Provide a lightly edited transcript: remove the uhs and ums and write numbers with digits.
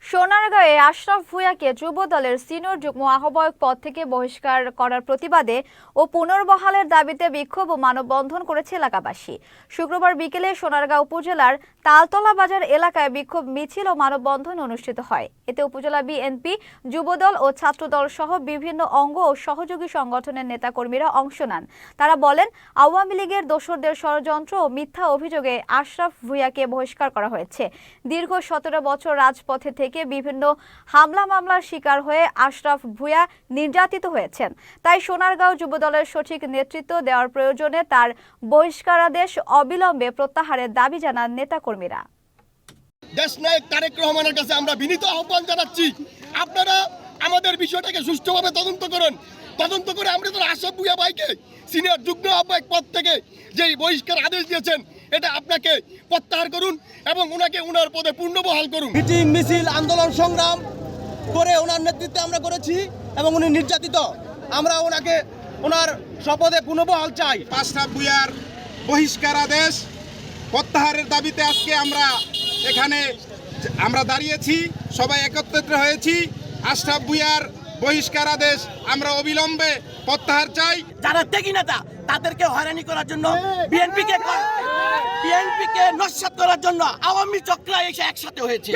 সোনারগাঁয়ে আশরাফ ভূঁইয়াকে যুব দলের সিনিয়র যুগ্ম আহ্বায়ক পদ থেকে বহিষ্কার করার প্রতিবাদে ও পুনর্বহালের দাবিতে বিক্ষোভ ও মানববন্ধন করেছে এলাকাবাসী। শুক্রবার বিকেলে সোনারগাঁও উপজেলার তালতলা বাজার এলাকায় বিক্ষোভ মিছিল ও মানববন্ধন অনুষ্ঠিত হয়। এতে উপজেলা বিএনপি, যুবদল ও ছাত্রদল সহ বিভিন্ন অঙ্গ ও সহযোগী সংগঠনের নেতাকর্মীরা অংশ নেন। তারা বলেন, আওয়ামী লীগের দোসরদের ষড়যন্ত্র ও মিথ্যা অভিযোগে আশরাফ ভূঁইয়াকে বহিষ্কার করা হয়েছে। দীর্ঘ 17 বছর রাজপথে থেকে বিভিন্ন হামলা মামলার শিকার হয়ে আশরাফ ভূঁইয়া নির্যাতিত হয়েছেন। তাই সোনারগাঁও যুবদলের সঠিক নেতৃত্ব দেওয়ার প্রয়োজনে তার বহিষ্কারাদেশ অবিলম্বে প্রত্যাহারের দাবি জানান নেতাকর্মীরা। দেশনায়ক তারেক রহমানের কাছে আমরা বিনীত আহ্বান জানাচ্ছি, আপনারা আমাদের বিষয়টাকে সুষ্ঠুভাবে তদন্ত করুন। তদন্ত করে আমরা তো আশরাফ ভূঁইয়া ভাইকে সিনিয়র যুগ্ম আহ্বায়ক পদ থেকে যেই বহিষ্কার আদেশ দিয়েছেন এটা আপনাকে প্রত্যাহার করুন এবং ওনাকে ওনার পদে পুনর্বহাল করুন। মিটিং মিছিল আন্দোলন সংগ্রাম করে ওনার নেতৃত্বে আমরা করেছি এবং উনি নির্যাতিত। আমরা ওনাকে ওনার শপথে পুনর্বহাল চাই। আশরাফ ভূঁইয়ার বহিষ্কার আদেশ প্রত্যাহারের দাবিতে আজকে আমরা দাঁড়িয়েছি, সবাই একত্রিত হয়েছি। আশরাফ ভূঁইয়ার বহিষ্কার আদেশ আমরা অবিলম্বে প্রত্যাহার চাই। যারা ত্যাগী নেতা তাদেরকে হয়রানি করার জন্য বিএনপিকে নস্যাৎ করার জন্য আওয়ামী চক্র এসে একসাথে হয়েছে।